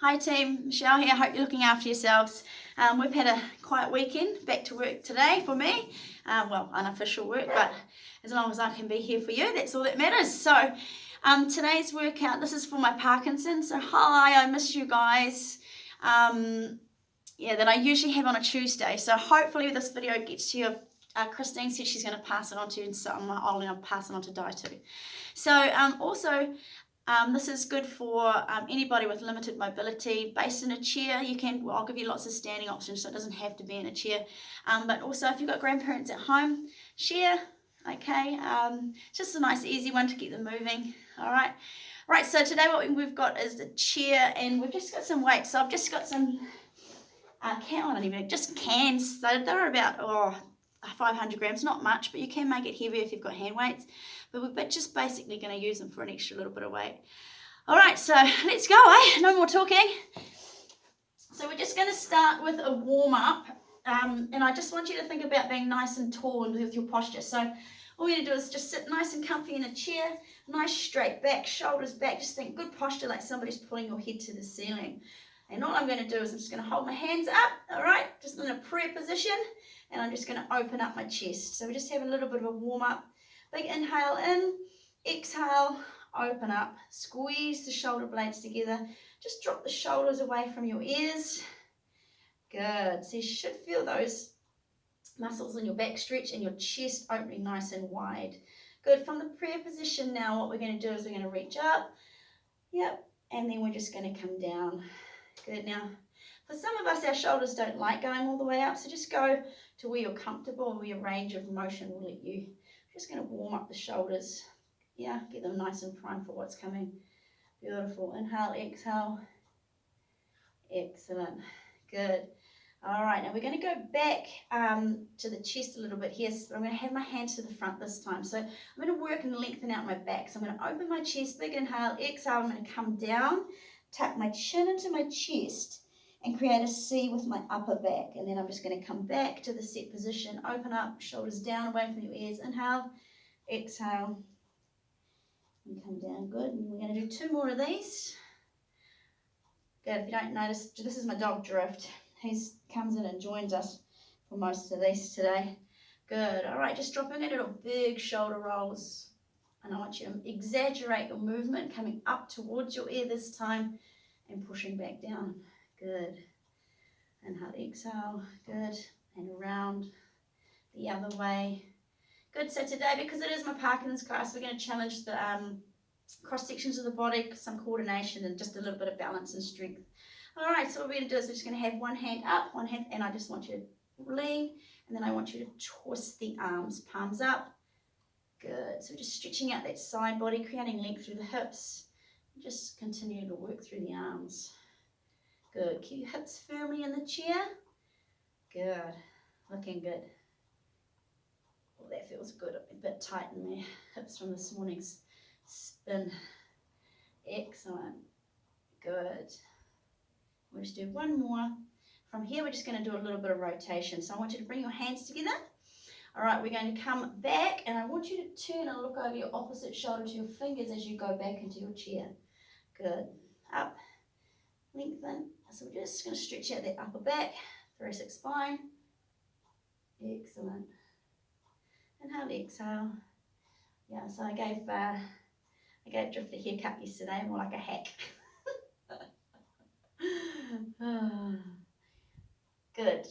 Hi team, Michelle here. Hope you're looking after yourselves. We've had a quiet weekend, back to work today for me. Well, unofficial work, but as long as I can be here for you, that's all that matters. So today's workout, this is for my Parkinsons. So hi, I miss you guys. That I usually have on a Tuesday. So hopefully this video gets to you. Christine said she's going to pass it on to you, and so I'll pass it on to Di too. So this is good for anybody with limited mobility. Based in a chair, I'll give you lots of standing options, so it doesn't have to be in a chair. But also, if you've got grandparents at home, share. Okay, just a nice, easy one to keep them moving. All right. Right. So today, what we've got is a chair, and we've just got some weights. So I've just got some just cans. So they're about 500 grams, not much, but you can make it heavier if you've got hand weights. But we're just basically going to use them for an extra little bit of weight. All right, so let's go, No more talking. So we're just going to start with a warm-up. And I just want you to think about being nice and tall and with your posture. So all we're going to do is just sit nice and comfy in a chair, nice straight back, shoulders back. Just think good posture, like somebody's pulling your head to the ceiling. And all I'm going to do is I'm just going to hold my hands up, all right, just in a prayer position, and I'm just going to open up my chest. So we just have a little bit of a warm-up. Big inhale in, exhale, open up, squeeze the shoulder blades together. Just drop the shoulders away from your ears. Good. So you should feel those muscles in your back stretch and your chest opening nice and wide. Good. From the prayer position now, what we're going to do is we're going to reach up. Yep. And then we're just going to come down. Good. Now, for some of us, our shoulders don't like going all the way up, so just go to where you're comfortable, where your range of motion will let you. Just going to warm up the shoulders. Yeah, get them nice and primed for what's coming. Beautiful. Inhale, exhale. Excellent. Good. All right, now we're going to go back to the chest a little bit here, but I'm going to have my hands to the front this time. So I'm going to work and lengthen out my back. So I'm going to open my chest, big inhale, exhale. I'm going to come down, tuck my chin into my chest, and create a C with my upper back. And then I'm just going to come back to the set position, open up, shoulders down, away from your ears. Inhale, exhale, and come down. Good. And we're going to do 2 more of these. Good. If you don't notice, this is my dog Drift. He comes in and joins us for most of these today. Good. All right, just dropping into little big shoulder rolls. And I want you to exaggerate your movement, coming up towards your ear this time and pushing back down. Good. Inhale, exhale. Good. And around the other way. Good. So today, because it is my Parkinson's class, we're going to challenge the cross sections of the body, some coordination and just a little bit of balance and strength. All right, so what we're going to do is we're just going to have one hand up, one hand, and I just want you to lean, and then I want you to twist the arms, palms up. Good. So we're just stretching out that side body, creating length through the hips. Just continue to work through the arms. Good. Keep your hips firmly in the chair. Good. Looking good. Oh, that feels good. A bit tight in my hips from this morning's spin. Excellent. Good. We'll just do one more. From here, we're just going to do a little bit of rotation. So I want you to bring your hands together. All right, we're going to come back, and I want you to turn and look over your opposite shoulder to your fingers as you go back into your chair. Good. Up, lengthen. So we're just going to stretch out that upper back, thoracic spine. Excellent. Inhale, exhale. Yeah, so I gave Drift a haircut yesterday, more like a hack. Good.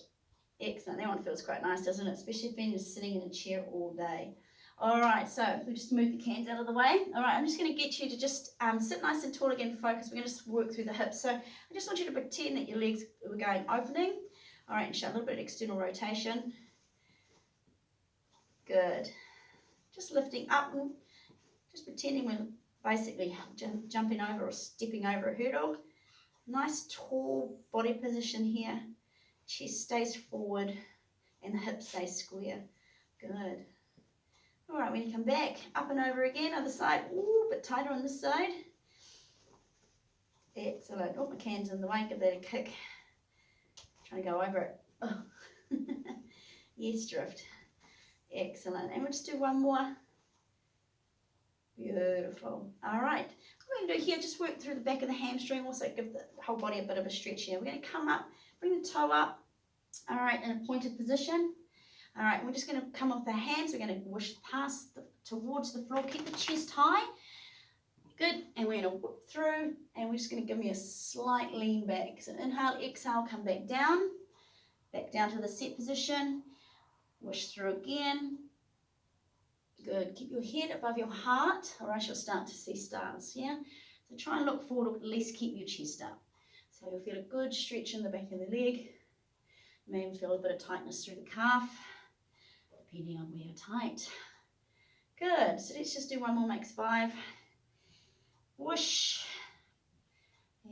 Excellent. That one feels quite nice, doesn't it? Especially if you're sitting in a chair all day. All right, so we'll just move the cans out of the way. All right, I'm just going to get you to just sit nice and tall again, focus. We're going to just work through the hips. So I just want you to pretend that your legs were going opening. All right, and show a little bit of external rotation. Good. Just lifting up and just pretending we're basically jumping over or stepping over a hurdle. Nice tall body position here. Chest stays forward and the hips stay square. Good. All right, when you come back, up and over again, other side. Ooh, a bit tighter on this side. Excellent. Oh, my can's in the way. Give that a kick. Trying to go over it. Oh. Yes, Drift. Excellent. And we'll just do one more. Beautiful. All right. What we're going to do here, just work through the back of the hamstring, also give the whole body a bit of a stretch here. We're going to come up, bring the toe up, all right, in a pointed position. All right, we're just going to come off our hands. We're going to whoosh towards the floor. Keep the chest high. Good. And we're going to whip through, and we're just going to give me a slight lean back. So inhale, exhale, come back down to the set position. Whoosh through again. Good. Keep your head above your heart, or else you'll start to see stars. Yeah. So try and look forward, or at least keep your chest up. So you'll feel a good stretch in the back of the leg. You may even feel a bit of tightness through the calf, depending on where you're tight. Good. So let's just do one more. Makes 5. Whoosh.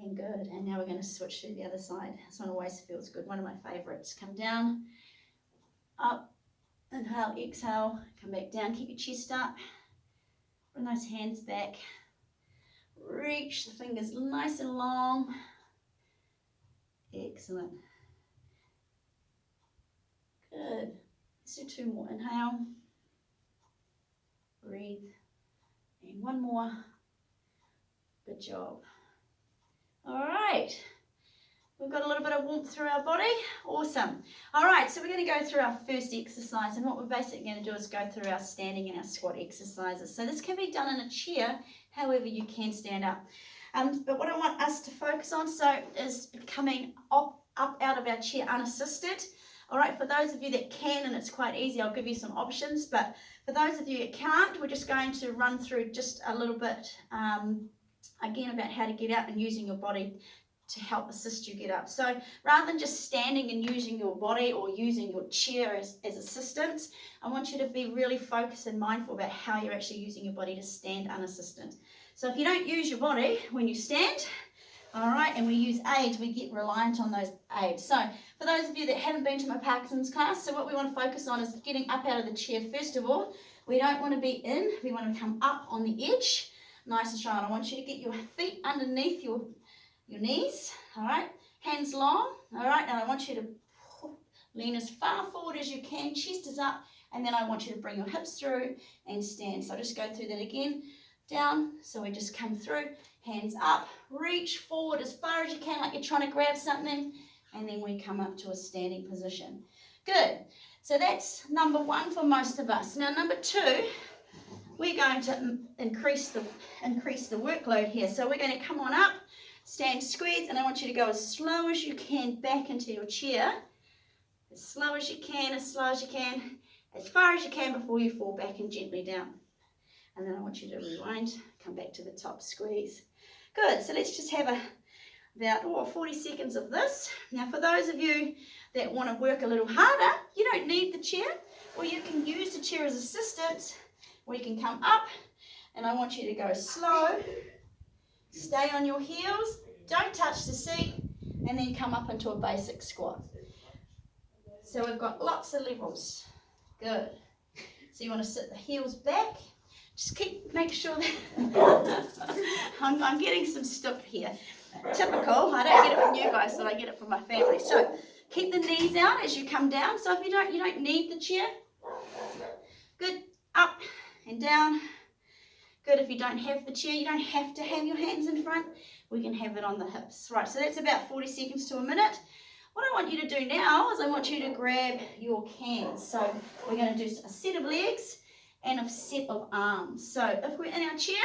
And good. And now we're going to switch to the other side. This one always feels good. One of my favorites. Come down, up. Inhale, exhale, come back down, keep your chest up, bring those hands back, reach the fingers nice and long. Excellent. Good. Let's do 2 more. Inhale, breathe, and 1 more. Good job. All right. We've got a little bit of warmth through our body. Awesome. All right, so we're going to go through our first exercise, and what we're basically going to do is go through our standing and our squat exercises. So this can be done in a chair, however you can stand up. But what I want us to focus on is coming up out of our chair unassisted. All right, for those of you that can, and it's quite easy, I'll give you some options, but for those of you that can't, we're just going to run through just a little bit, again, about how to get out and using your body to help assist you get up. So rather than just standing and using your body or using your chair as assistance, I want you to be really focused and mindful about how you're actually using your body to stand unassisted. So if you don't use your body when you stand, all right, and we use aids, we get reliant on those aids. So for those of you that haven't been to my Parkinsons class, so what we want to focus on is getting up out of the chair. First of all, we don't want to be in, we want to come up on the edge, nice and strong. I want you to get your feet underneath your knees, all right, hands long, all right, and I want you to lean as far forward as you can, chest is up, and then I want you to bring your hips through and stand. So I'll just go through that again, down, so we just come through, hands up, reach forward as far as you can, like you're trying to grab something, and then we come up to a standing position. Good, so that's number 1 for most of us. Now number 2, we're going to increase the workload here. So we're going to come on up, stand squares, and I want you to go as slow as you can back into your chair. As slow as you can, as slow as you can, as far as you can before you fall back and gently down. And then I want you to rewind, come back to the top, squeeze. Good, so let's just have about 40 seconds of this. Now for those of you that want to work a little harder, you don't need the chair, or you can use the chair as assistance, or you can come up, and I want you to go slow. Stay on your heels, don't touch the seat, and then come up into a basic squat. So we've got lots of levels. Good. So you want to sit the heels back. Just make sure that I'm getting some stuff here. Typical. I don't get it from you guys, but I get it from my family. So keep the knees out as you come down. So if you don't need the chair. Good. Up and down. Good, if you don't have the chair, you don't have to have your hands in front. We can have it on the hips. Right, so that's about 40 seconds to a minute. What I want you to do now is I want you to grab your cans. So we're going to do a set of legs and a set of arms. So if we're in our chair,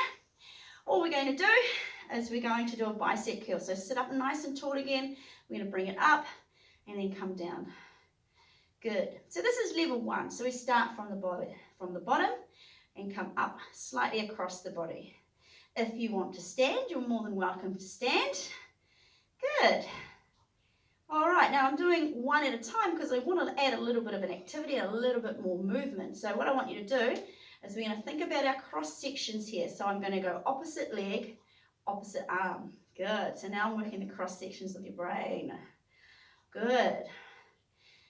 all we're going to do is we're going to do a bicep curl. So sit up nice and tall again. We're going to bring it up and then come down. Good. So this is level 1. So we start from the bottom and come up slightly across the body. If you want to stand, you're more than welcome to stand. Good. All right, now I'm doing one at a time because I want to add a little bit of an activity, a little bit more movement. So what I want you to do is we're going to think about our cross sections here. So I'm going to go opposite leg, opposite arm. Good. So now I'm working the cross sections of your brain. Good.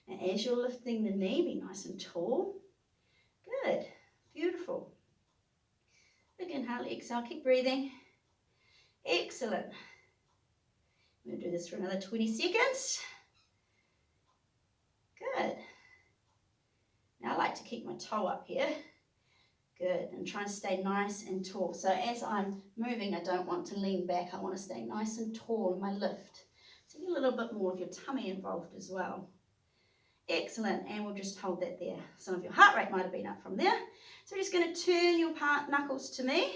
And as you're lifting the knee, be nice and tall. Good. Beautiful. Big inhale, exhale, keep breathing. Excellent. I'm going to do this for another 20 seconds. Good. Now I like to keep my toe up here. Good, and try and stay nice and tall. So as I'm moving, I don't want to lean back. I want to stay nice and tall in my lift. So get a little bit more of your tummy involved as well. Excellent, and we'll just hold that there. Some of your heart rate might have been up from there. So we're just going to turn your knuckles to me.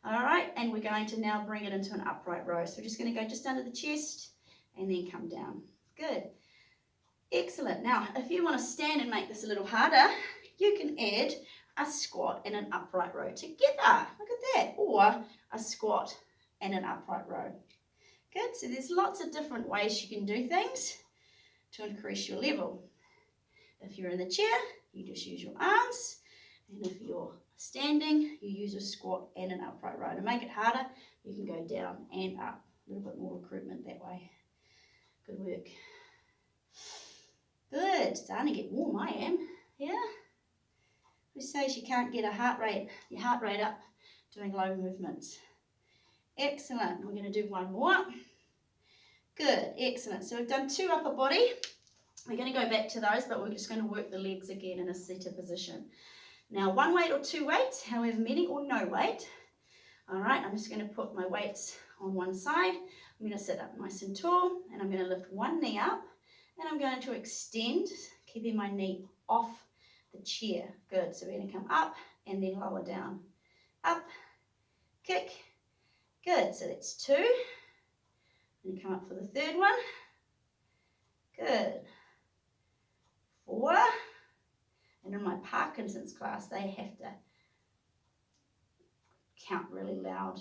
All right, and we're going to now bring it into an upright row. So we're just going to go just under the chest and then come down. Good. Excellent. Now, if you want to stand and make this a little harder, you can add a squat and an upright row together. Look at that. Or a squat and an upright row. Good. So there's lots of different ways you can do things to increase your level. If you're in the chair, you just use your arms. And if you're standing, you use a squat and an upright row. To make it harder, you can go down and up. A little bit more recruitment that way. Good work. Good. Starting to get warm, I am. Yeah? Who says you can't get your heart rate up doing low movements? Excellent. We're going to do one more. Good. Excellent. So we've done 2 upper body. We're going to go back to those, but we're just going to work the legs again in a seated position. Now, 1 weight or 2 weights, however many, or no weight. All right, I'm just going to put my weights on one side. I'm going to sit up nice and tall, and I'm going to lift one knee up, and I'm going to extend, keeping my knee off the chair. Good. So we're going to come up and then lower down. Up, kick. Good. So that's 2. And come up for the 3rd one. Good. 4. And in my Parkinsons class, they have to count really loud.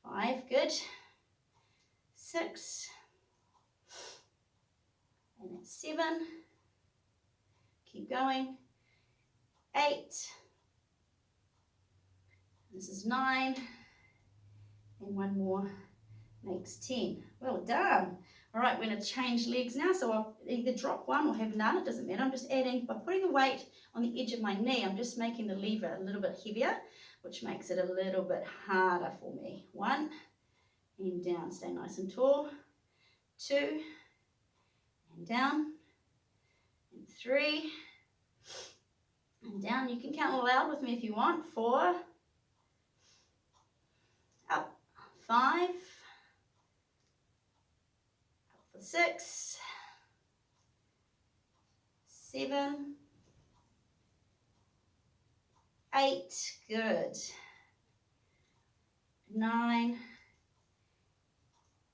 5. Good. 6. And that's 7. Keep going. 8. This is 9. And one more makes 10. Well done. All right, we're going to change legs now. So I'll either drop one or have none. It doesn't matter. I'm just adding, by putting the weight on the edge of my knee, I'm just making the lever a little bit heavier, which makes it a little bit harder for me. 1, and down. Stay nice and tall. 2, and down. And 3, and down. You can count aloud with me if you want. 4, up. 5, 6, 7, 8, good. 9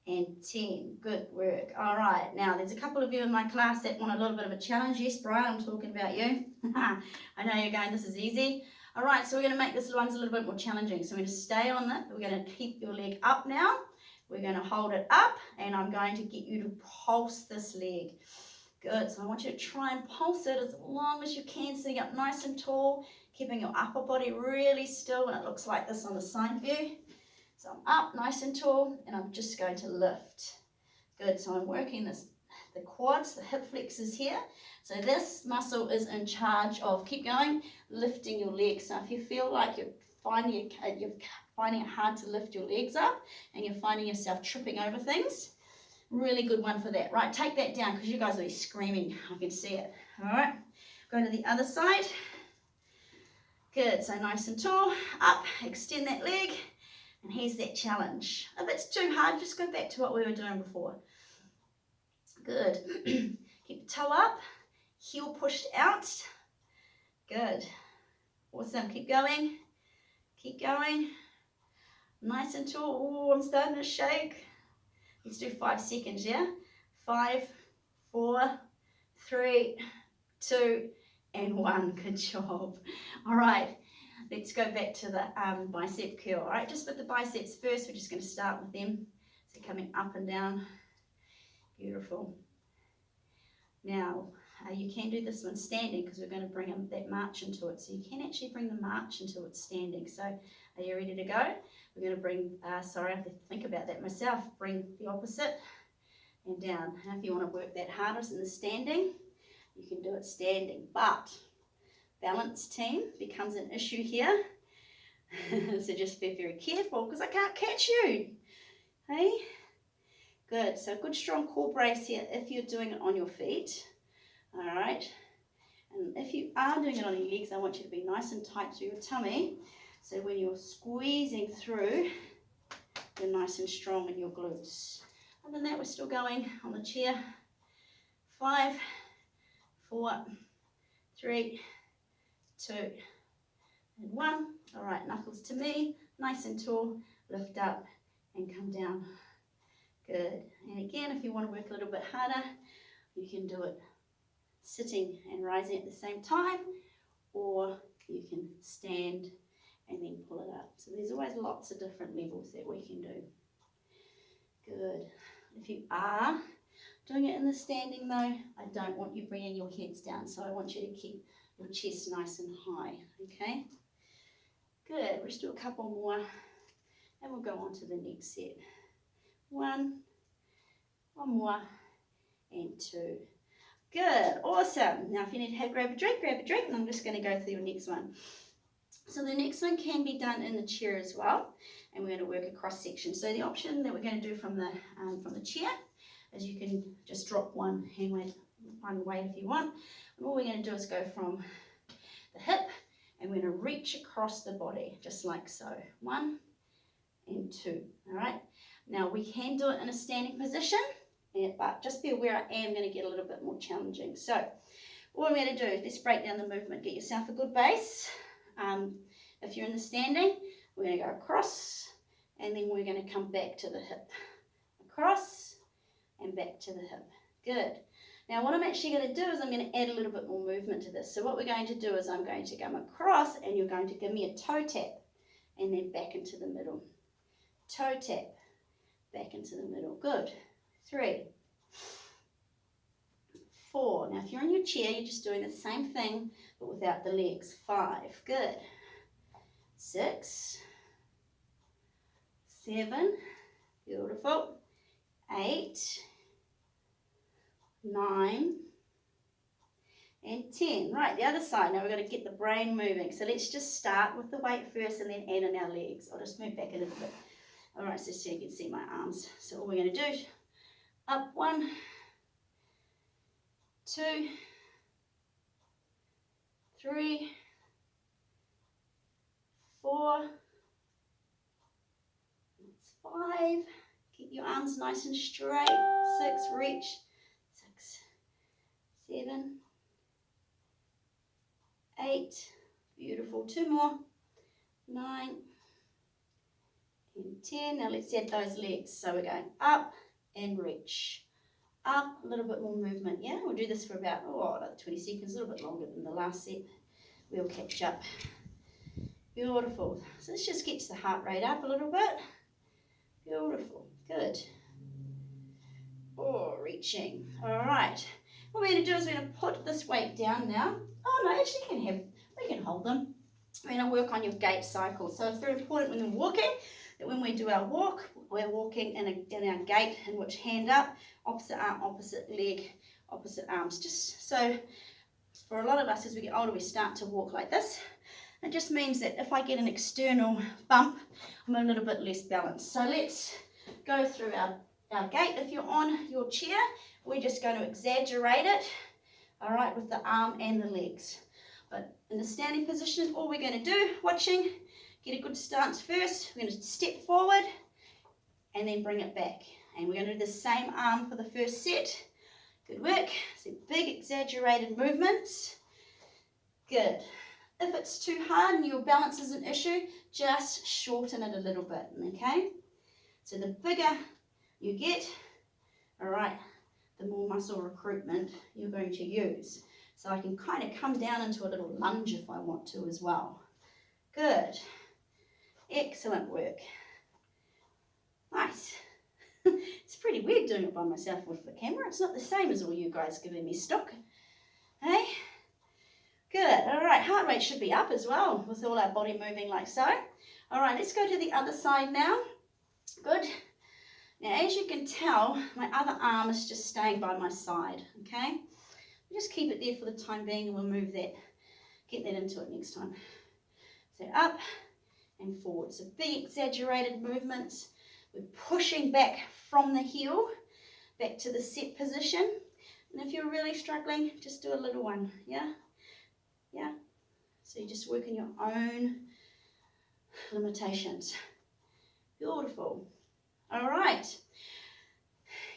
and 10, good work. All right, now there's a couple of you in my class that want a little bit of a challenge. Yes, Brian, I'm talking about you. I know you're going, this is easy. All right, so we're going to make this one's a little bit more challenging. So we're going to stay on that. We're going to keep your leg up now. We're going to hold it up, and I'm going to get you to pulse this leg. Good, so I want you to try and pulse it as long as you can, sitting up nice and tall, keeping your upper body really still, and it looks like this on the side view. So I'm up nice and tall, and I'm just going to lift. Good, so I'm working the quads, the hip flexors here. So this muscle is in charge of, keep going, lifting your legs. Now if you feel like you're finding it hard to lift your legs up and you're finding yourself tripping over things, really good one for that. Right, take that down because you guys will be screaming. I can see it. All right, go to the other side. Good, so nice and tall, up, extend that leg, and here's that challenge. If it's too hard, just go back to what we were doing before. Good. Keep the toe up, heel pushed out. Good. Awesome, keep going. Keep going. Nice and tall. Oh, I'm starting to shake. Let's do 5 seconds, yeah? 5, 4, 3, 2, and 1. Good job. All right, let's go back to the bicep curl. All right, just with the biceps first, we're just going to start with them. So coming up and down. Beautiful. Now, you can do this one standing because we're going to bring that march into it. So you can actually bring the march into it standing. So are you ready to go? We're going to bring, sorry, I have to think about that myself. Bring the opposite and down. Now if you want to work that hardest in the standing, you can do it standing. But balance team becomes an issue here. So just be very careful because I can't catch you. Hey? Good, so good strong core brace here if you're doing it on your feet. All right, And if you are doing it on your legs, I want you to be nice and tight through your tummy. So when you're squeezing through, you're nice and strong in your glutes. Other than that, we're still going on the chair. 5, 4, 3, 2, and 1. All right, knuckles to me, nice and tall. Lift up and come down. Good. And again, if you want to work a little bit harder, you can do it sitting and rising at the same time, or you can stand and then pull it up. So there's always lots of different levels that we can do. Good. If you are doing it in the standing though, I don't want you bringing your heads down, so I want you to keep your chest nice and high, okay? Good, let's do a couple more and we'll go on to the next set. 1 more, and 2. Good, awesome. Now if you need to grab a drink, and I'm just going to go through your next one. So the next one can be done in the chair as well, and we're going to work a cross section. So the option that we're going to do from the chair is you can just drop one weight if you want. And all we're going to do is go from the hip, and we're going to reach across the body, just like so. 1 and 2, all right? Now we can do it in a standing position, but just be aware I am going to get a little bit more challenging. So what we're going to do, let's break down the movement. Get yourself a good base. If you're in the standing, we're going to go across, and then we're going to come back to the hip. Across and back to the hip. Good. Now what I'm actually going to do is I'm going to add a little bit more movement to this. So what we're going to do is I'm going to come across, and you're going to give me a toe tap, and then back into the middle. Toe tap, back into the middle. Good. 3, 4. Now if you're in your chair, you're just doing the same thing but without the legs. 5. Good. 6, 7. Beautiful. 8, 9, and 10. Right, the other side. Now we're going to get the brain moving. So let's just start with the weight first and then add in our legs. I'll just move back a little bit. All right, so you can see my arms. So all we're going to do is up 1, 2, 3, 4, that's 5. Keep your arms nice and straight. 6, reach. 6, 7, 8. Beautiful. 2 more. 9 and 10. Now let's add those legs. So we're going up and reach. Up, a little bit more movement, yeah? We'll do this for about 20 seconds, a little bit longer than the last set. We'll catch up. Beautiful. So let's just get the heart rate up a little bit. Beautiful. Good. Oh, reaching. All right. What we're going to do is we're going to put this weight down now. Oh, no, actually we can hold them. We're going to work on your gait cycle. So it's very important when we're walking that when we do our walk, we're walking in our gait, in which hand up, opposite arm, opposite leg, opposite arms. Just so for a lot of us as we get older, we start to walk like this. It just means that if I get an external bump, I'm a little bit less balanced. So let's go through our gait. If you're on your chair, we're just going to exaggerate it, all right, with the arm and the legs. But in the standing position, all we're going to do, watching, get a good stance first. We're going to step forward and then bring it back. And we're going to do the same arm for the first set. Good work. So big exaggerated movements. Good. If it's too hard and your balance is an issue, just shorten it a little bit, okay? So the bigger you get, all right, the more muscle recruitment you're going to use. So I can kind of come down into a little lunge if I want to as well. Good. Excellent work. Nice. It's pretty weird doing it by myself with the camera. It's not the same as all you guys giving me stock. Hey? Good. All right, heart rate should be up as well with all our body moving like so. All right, let's go to the other side now. Good. Now, as you can tell, my other arm is just staying by my side, okay? Just keep it there for the time being and we'll move that, get that into it next time. So up and forward. So big exaggerated movements. We're pushing back from the heel, back to the set position. And if you're really struggling, just do a little one, yeah? Yeah, so you're just working your own limitations. Beautiful. All right,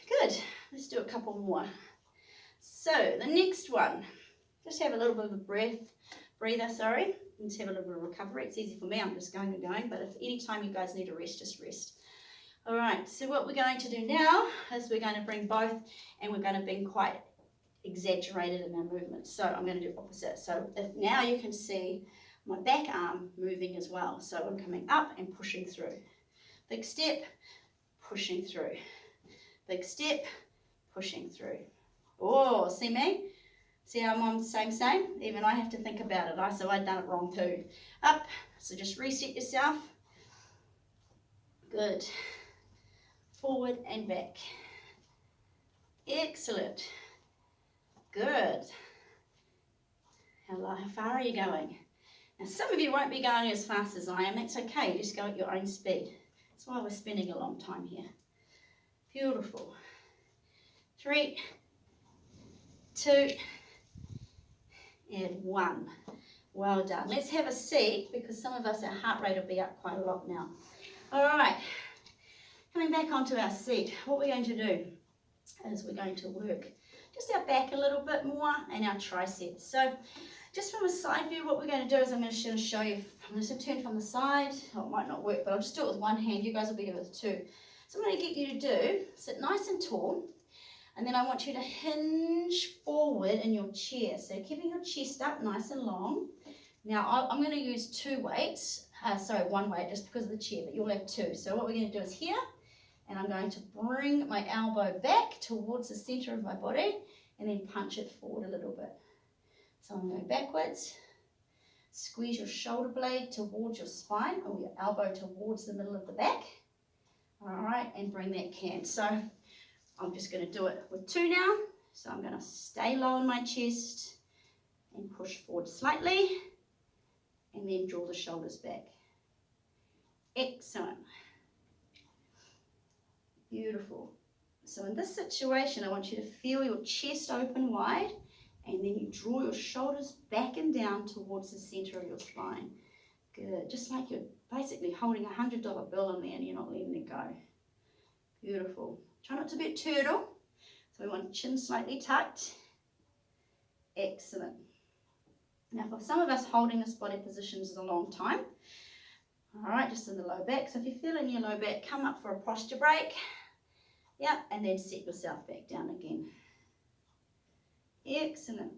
good. Let's do a couple more. So the next one, just have a little bit of a breather, sorry. Just have a little bit of recovery. It's easy for me, I'm just going and going, but if any time you guys need a rest, just rest. All right, so what we're going to do now is we're going to bring both, and we're going to be quite exaggerated in our movements. So I'm going to do opposite. So if now you can see my back arm moving as well. So I'm coming up and pushing through. Big step, pushing through. Big step, pushing through. Oh, see me? See how I'm on the same? Even I have to think about it. So I've done it wrong too. Up, so just reset yourself. Good. Forward and back. Excellent. Good. How far are you going? Now some of you won't be going as fast as I am. That's okay. Just go at your own speed. That's why we're spending a long time here. Beautiful. 3, 2, and 1. Well done. Let's have a seat because some of us, our heart rate will be up quite a lot now. All right. Coming back onto our seat, what we're going to do is we're going to work just our back a little bit more and our triceps. So just from a side view, what we're going to do is I'm just going to show you, I'm just going to turn from the side. Oh, it might not work, but I'll just do it with one hand. You guys will be here with two. So I'm going to get you to do, sit nice and tall, and then I want you to hinge forward in your chair. So keeping your chest up nice and long. Now I'm going to use two weights, one weight just because of the chair, but you'll have two. So what we're going to do is here, and I'm going to bring my elbow back towards the center of my body and then punch it forward a little bit. So I'm going to go backwards, squeeze your shoulder blade towards your spine or your elbow towards the middle of the back. All right, and bring that can. So I'm just going to do it with two now. So I'm going to stay low in my chest and push forward slightly and then draw the shoulders back. Excellent. Beautiful. So in this situation, I want you to feel your chest open wide and then you draw your shoulders back and down towards the center of your spine. Good. Just like you're basically holding a $100 bill in there and you're not letting it go. Beautiful. Try not to be a turtle. So we want chin slightly tucked. Excellent. Now for some of us, holding this body position is a long time. All right, just in the low back. So if you feel in your low back, come up for a posture break. Yeah, and then set yourself back down again. Excellent.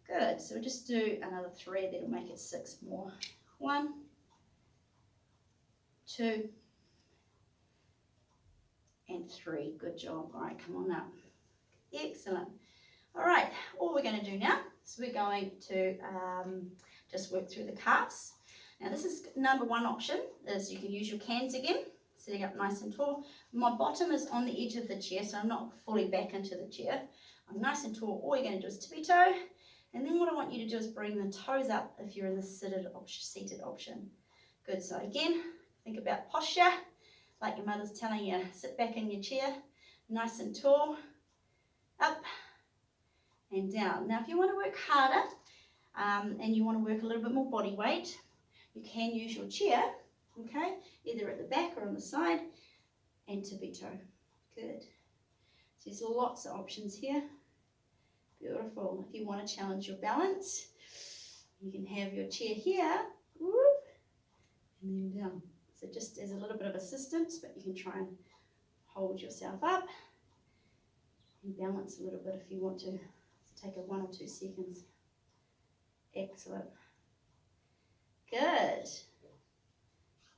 Good. So we'll just do another 3. That'll make it 6 more. 1, 2, and 3. Good job. All right, come on up. Excellent. All right, all we're going to do now is we're going to just work through the calves. Now this is number 1 option, is you can use your cans again, sitting up nice and tall. My bottom is on the edge of the chair, so I'm not fully back into the chair. I'm nice and tall. All you're going to do is tippy toe, and then what I want you to do is bring the toes up if you're in the seated option. Good. So again, think about posture, like your mother's telling you, sit back in your chair, nice and tall, up and down. Now if you want to work harder and you want to work a little bit more body weight, you can use your chair, okay, either at the back or on the side, and tippy toe. Good. So there's lots of options here. Beautiful. If you want to challenge your balance, you can have your chair here, whoop, and then down. So just as a little bit of assistance, but you can try and hold yourself up and balance a little bit if you want to. So take a 1 or 2 seconds. Excellent. Good.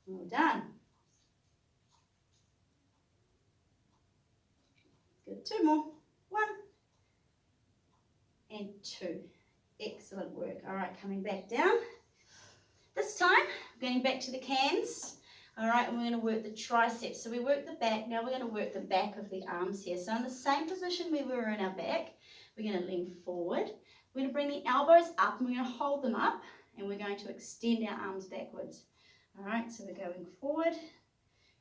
Well done. Good. 2 more. 1 and 2. Excellent work. All right, coming back down. This time, getting back to the cans. All right, and we're going to work the triceps. So we work the back. Now we're going to work the back of the arms here. So in the same position we were in our back, we're going to lean forward. We're going to bring the elbows up and we're going to hold them up and we're going to extend our arms backwards. All right, so we're going forward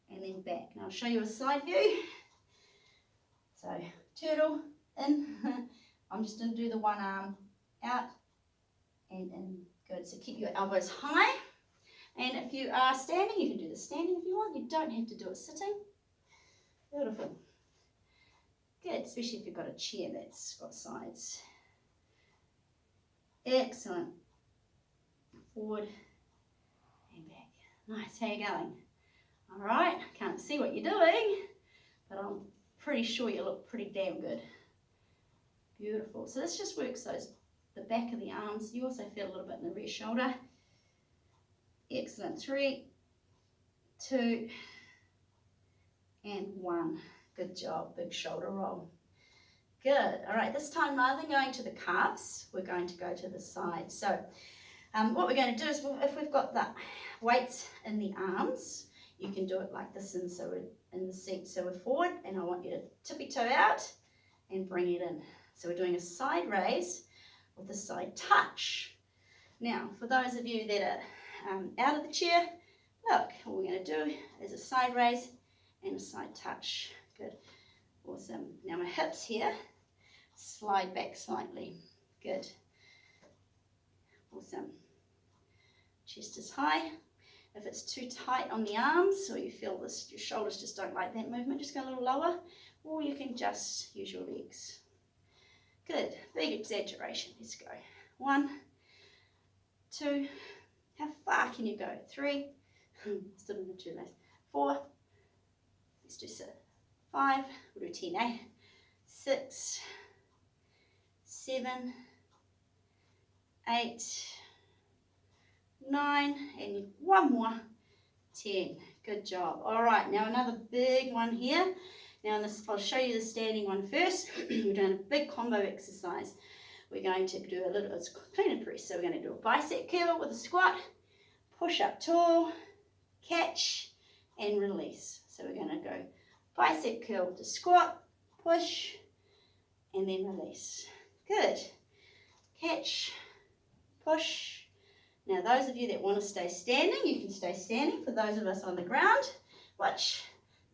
and then back. Now I'll show you a side view. So turtle, in, I'm just going to do the one arm out and in. Good. So keep your elbows high. And if you are standing, you can do the standing if you want. You don't have to do it sitting. Beautiful. Good, especially if you've got a chair that's got sides. Excellent. Forward and back. Nice. How you going? All right. Can't see what you're doing, but I'm pretty sure you look pretty damn good. Beautiful. So this just works the back of the arms. You also feel a little bit in the rear shoulder. Excellent. 3, 2, and 1. Good job. Big shoulder roll. Good. All right. This time, rather than going to the calves, we're going to go to the side. So what we're going to do is, if we've got the weights in the arms, you can do it like this. And so we're in the seat. So we're forward, and I want you to tippy toe out and bring it in. So we're doing a side raise with a side touch. Now, for those of you that are out of the chair, look, what we're going to do is a side raise and a side touch. Good. Awesome. Now my hips here slide back slightly. Good. Awesome. Chest is high. If it's too tight on the arms, or you feel this, your shoulders just don't like that movement, just go a little lower, or you can just use your legs. Good. Big exaggeration. Let's go. 1, 2. How far can you go? 3. Still in the 2 legs. 4. Let's do 5. We'll do 10, eh? 6, 7, 8, 9, and one more. 10. Good job. All right, now another big one here. Now I'll show you the standing one first. We're doing a big combo exercise. We're going to do a little, it's clean and press. So we're going to do a bicep curl with a squat, push up tall, catch, and release. So we're going to go bicep curl to squat, push, and then release. Good. Catch, push. Now those of you that want to stay standing, you can stay standing. For those of us on the ground, watch.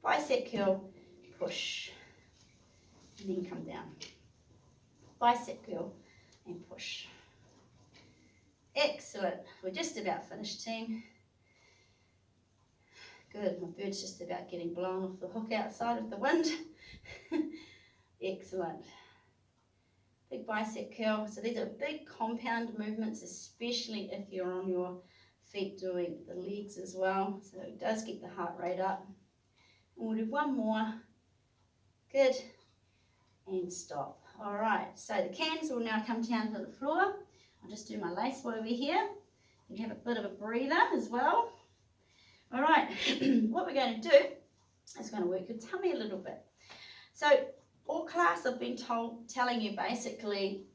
Bicep curl, push, and then come down. Bicep curl and push. Excellent. We're just about finished, team. Good. My bird's just about getting blown off the hook outside of the wind. Excellent. Big bicep curl. So these are big compound movements, especially if you're on your feet doing the legs as well. So it does get the heart rate up. And we'll do one more. Good. And stop. All right. So the cans will now come down to the floor. I'll just do my lace over here. You can have a bit of a breather as well. All right. What we're going to do is going to work your tummy a little bit. So all class I've been telling you basically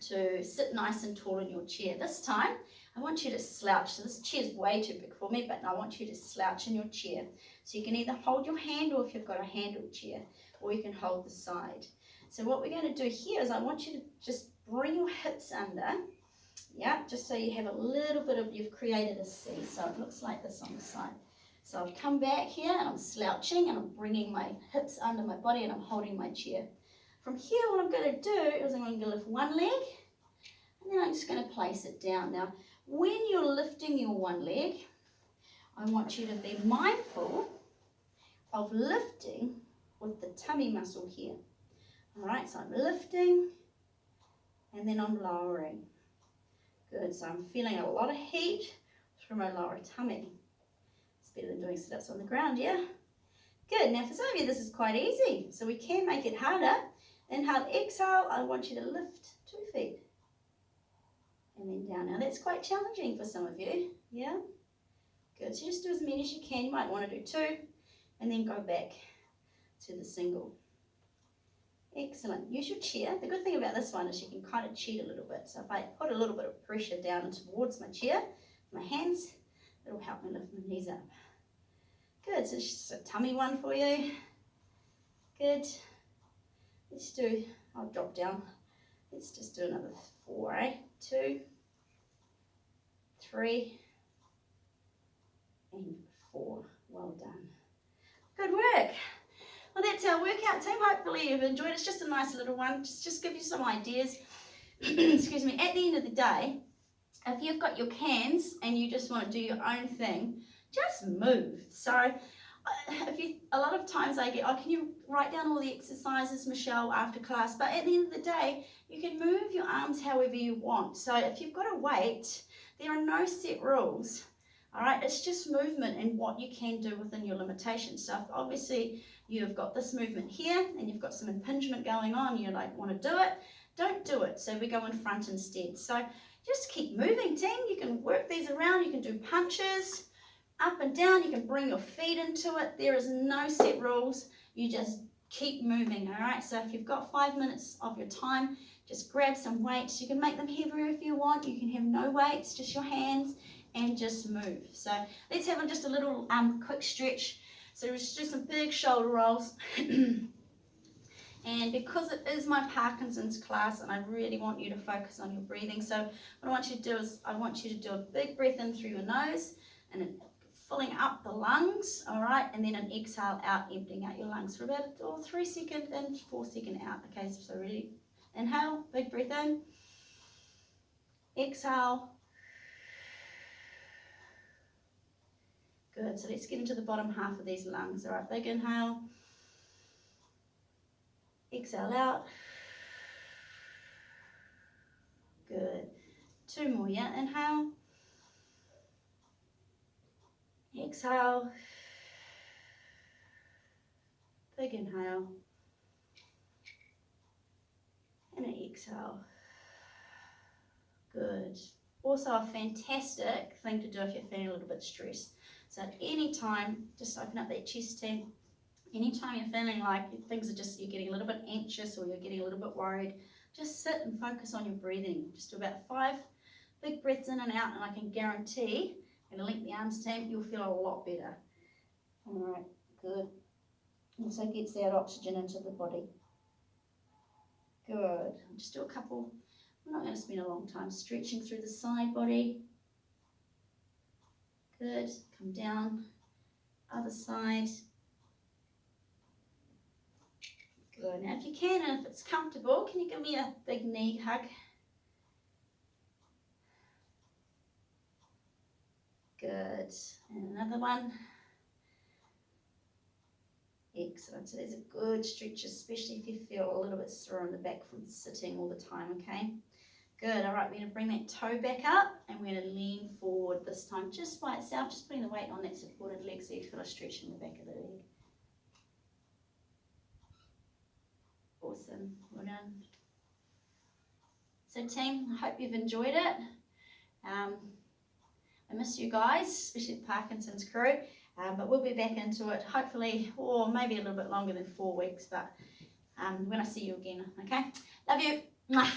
to sit nice and tall in your chair. This time I want you to slouch. So this chair is way too big for me, but I want you to slouch in your chair. So you can either hold your hand, or if you've got a handled chair, or you can hold the side. So what we're going to do here is I want you to just bring your hips under. Yeah, just so you have a little bit of, you've created a C. So it looks like this on the side. So I've come back here and I'm slouching and I'm bringing my hips under my body and I'm holding my chair. From here, what I'm going to do is I'm going to lift one leg and then I'm just going to place it down. Now, when you're lifting your one leg, I want you to be mindful of lifting with the tummy muscle here. All right, so I'm lifting and then I'm lowering. Good, so I'm feeling a lot of heat through my lower tummy. It's better than doing sit-ups on the ground, yeah? Good, now for some of you this is quite easy, so we can make it harder. Inhale, exhale, I want you to lift 2 feet. And then down. Now that's quite challenging for some of you, yeah? Good, so just do as many as you can. You might want to do 2 and then go back to the single. Excellent. Use your chair. The good thing about this one is you can kind of cheat a little bit. So if I put a little bit of pressure down towards my chair, my hands, it'll help me lift my knees up. Good. So it's just a tummy one for you. Good. Let's do, I'll drop down. Let's just do another 4, eh? 2, 3, and 4. Well done. Good work. Well, that's our our workout team. Hopefully you've enjoyed it. It's just a nice little one. Just give you some ideas. Excuse me. At the end of the day, if you've got your cans and you just want to do your own thing, just move. So a lot of times I get, oh, can you write down all the exercises, Michelle, after class? But at the end of the day, you can move your arms however you want. So if you've got a weight, there are no set rules. All right, it's just movement and what you can do within your limitations. So if obviously you've got this movement here and you've got some impingement going on, you like want to do it, don't do it. So we go in front instead. So just keep moving, team. You can work these around. You can do punches up and down. You can bring your feet into it. There is no set rules. You just keep moving, all right? So if you've got 5 minutes of your time, just grab some weights. You can make them heavier if you want. You can have no weights, just your hands, and just move. So let's have just a little quick stretch. So just do some big shoulder rolls. And because it is my Parkinson's class and I really want you to focus on your breathing, so what I want you to do is I want you to do a big breath in through your nose and then filling up the lungs, all right, and then an exhale out, emptying out your lungs for about 3 seconds in, 4 seconds out. Okay, so ready? Inhale, big breath in. Exhale. Good, so let's get into the bottom half of these lungs. All right, big inhale. Exhale out. Good. 2 more, yeah. Inhale. Exhale. Big inhale. And an exhale. Good. Also a fantastic thing to do if you're feeling a little bit stressed. So at any time, just open up that chest team. Anytime you're feeling like things are just, you're getting a little bit anxious or you're getting a little bit worried, just sit and focus on your breathing. Just do about 5 big breaths in and out, and I can guarantee, and link the arms team, you'll feel a lot better. All right, good. Also gets that oxygen into the body. Good. Just do a couple. I'm not going to spend a long time stretching through the side body. Good. Come down. Other side. Good. Now, if you can, and if it's comfortable, can you give me a big knee hug? Good. And another one. Excellent. So there's a good stretch, especially if you feel a little bit sore in the back from sitting all the time, okay? Good. All right, we're going to bring that toe back up and we're going to lean forward this time just by itself, just putting the weight on that supported leg so you feel a stretch in the back of the leg. Awesome. Well done. So team, I hope you've enjoyed it. I miss you guys, especially the Parkinson's crew, but we'll be back into it hopefully, or maybe a little bit longer than 4 weeks, but when I see you again, okay? Love you. Mwah.